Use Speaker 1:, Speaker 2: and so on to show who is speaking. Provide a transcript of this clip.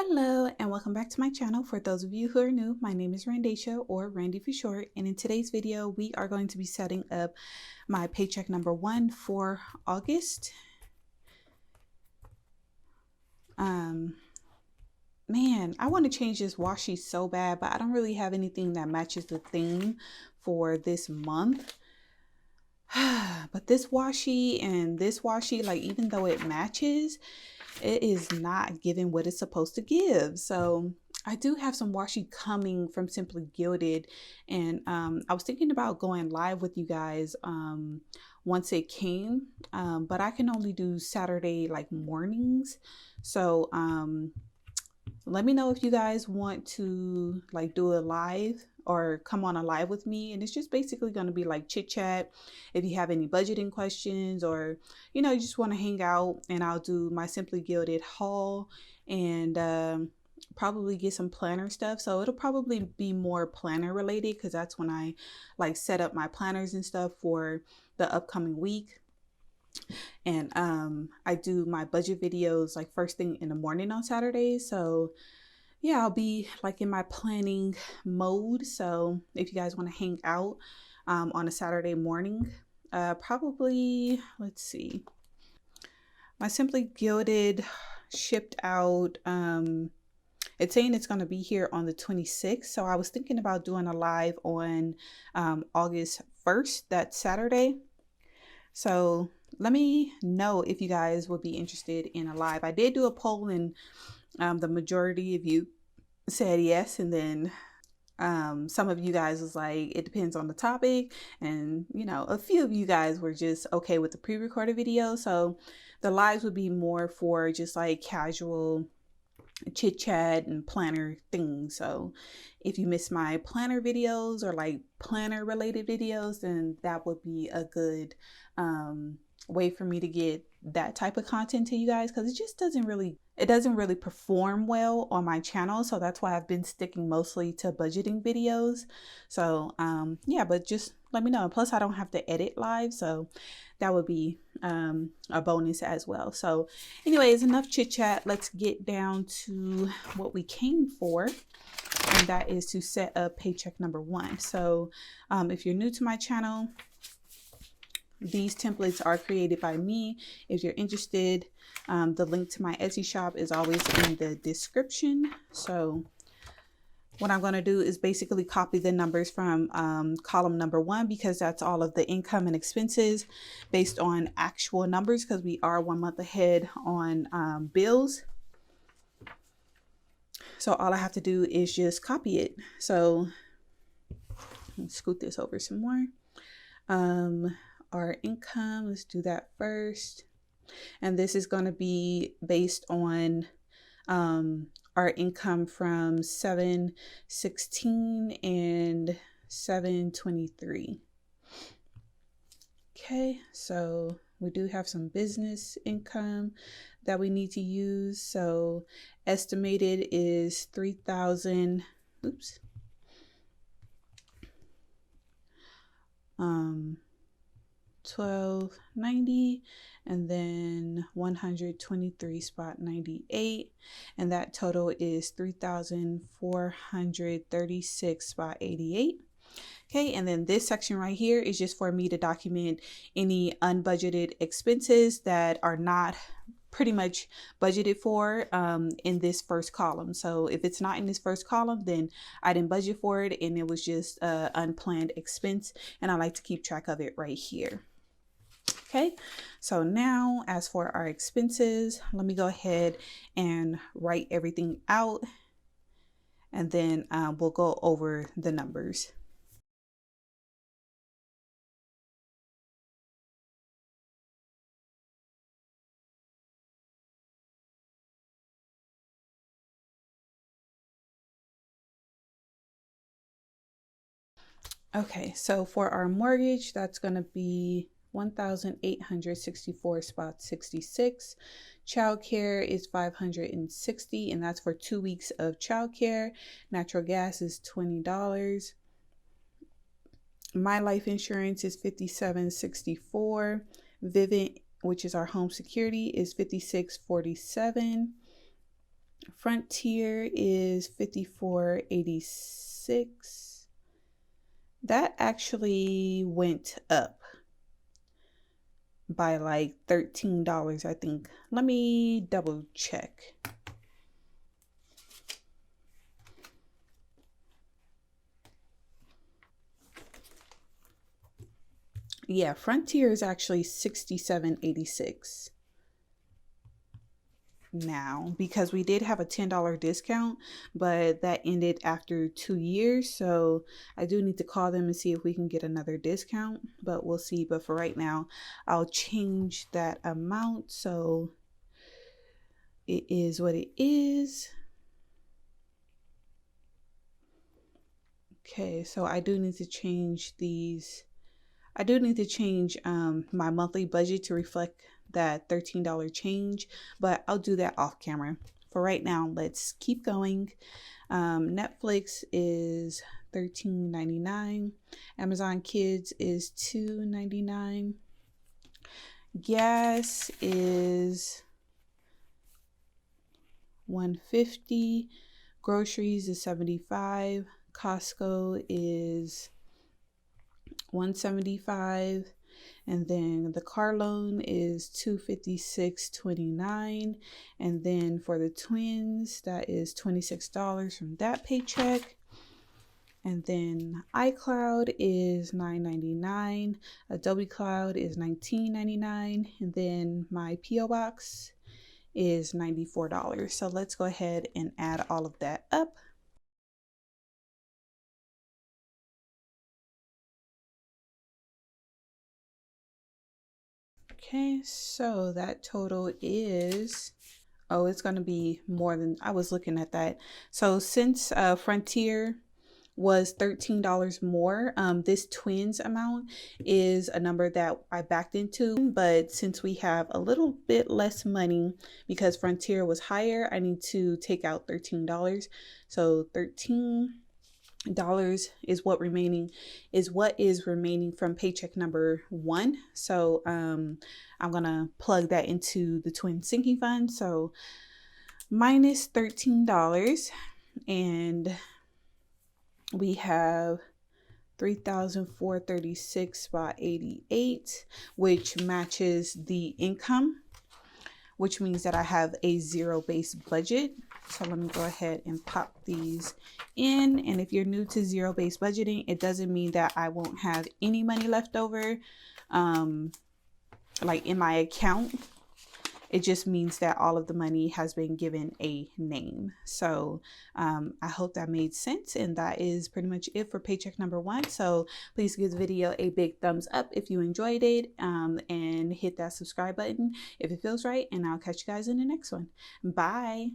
Speaker 1: Hello and welcome back to my channel. For those of you who are new, my name is Randy4short or Randy4short, and in today's video we are going to be setting up my paycheck number 1 for August. Man, I want to change this washi so bad, but I don't really have anything that matches the theme for this month. But this washi and this washi, like, even though it matches, it is not giving what it's supposed to give. So I do have some washi coming from Simply Gilded, and I was thinking about going live with you guys once it came, but I can only do Saturday like mornings. So let me know if you guys want to like do a live or come on a live with me, and it's just basically going to be like chit chat. If you have any budgeting questions, or you just want to hang out, and I'll do my Simply Gilded haul and probably get some planner stuff. So it'll probably be more planner related because that's when I like set up my planners and stuff for the upcoming week. And I do my budget videos like first thing in the morning on Saturdays. So yeah, I'll be like in my planning mode. So if you guys want to hang out on a Saturday morning, probably, let's see, my Simply Gilded shipped out, it's saying it's going to be here on the 26th. So I was thinking about doing a live on August 1st, that Saturday. So let me know if you guys would be interested in a live. I did do a poll, and the majority of you said yes, and then some of you guys was like, it depends on the topic, and a few of you guys were just okay with the pre-recorded video. So the lives would be more for just like casual chit chat and planner things. So if you miss my planner videos or like planner related videos, then that would be a good way for me to get that type of content to you guys, because it just doesn't really perform well on my channel. So that's why I've been sticking mostly to budgeting videos. So yeah, but just let me know. Plus I don't have to edit live, so that would be a bonus as well. So anyways, enough chit chat. Let's get down to what we came for, and that is to set up paycheck number 1. So if you're new to my channel, these templates are created by me. If you're interested, the link to my Etsy shop is always in the description. So what I'm going to do is basically copy the numbers from column number 1, because that's all of the income and expenses based on actual numbers, because we are 1 month ahead on bills. So all I have to do is just copy it. So let's scoot this over some more. Our income, let's do that first. And this is going to be based on our income from 7/16 and 7/23. Okay, so we do have some business income that we need to use. So estimated is 3,000. Oops. 1290, and then 123.98, and that total is 3,436.88. Okay, and then this section right here is just for me to document any unbudgeted expenses that are not pretty much budgeted for in this first column. So if it's not in this first column, then I didn't budget for it and it was just unplanned expense, and I like to keep track of it right here. Okay, so now as for our expenses, let me go ahead and write everything out, and then we'll go over the numbers. Okay, so for our mortgage, that's going to be 1,864.66. Childcare is 560, and that's for 2 weeks of childcare. Natural gas is $20. My life insurance is $57.64. Vivint, which is our home security, is $56.47. Frontier is $54.86. That actually went up by like $13, I think. Let me double check. Yeah, Frontier is actually $67.86 now, because we did have a $10 discount, but that ended after 2 years. So I do need to call them and see if we can get another discount, but we'll see. But for right now, I'll change that amount. So it is what it is. Okay, so I do need to change these. I do need to change my monthly budget to reflect that $13 change, but I'll do that off camera. For right now, let's keep going. Netflix is $13.99. Amazon Kids is $2.99. Gas is $1.50. Groceries is $75. Costco is $175, and then the car loan is $256.29, and then for the twins, that is $26 from that paycheck. And then iCloud is $9.99, Adobe Cloud is $19.99, and then my PO box is $94. So let's go ahead and add all of that up. Okay, so that total is, oh, it's going to be more than, I was looking at that. So since Frontier was $13 more, this twins amount is a number that I backed into, but since we have a little bit less money because Frontier was higher, I need to take out $13. So $13 is what is remaining from paycheck number 1. So I'm gonna plug that into the twin sinking fund. So minus $13, and we have $3,436.88, which matches the income, which means that I have a zero-based budget. So let me go ahead and pop these in. And if you're new to zero-based budgeting, it doesn't mean that I won't have any money left over, like in my account. It just means that all of the money has been given a name. So I hope that made sense. And that is pretty much it for paycheck number 1. So please give the video a big thumbs up if you enjoyed it, and hit that subscribe button if it feels right. And I'll catch you guys in the next one. Bye.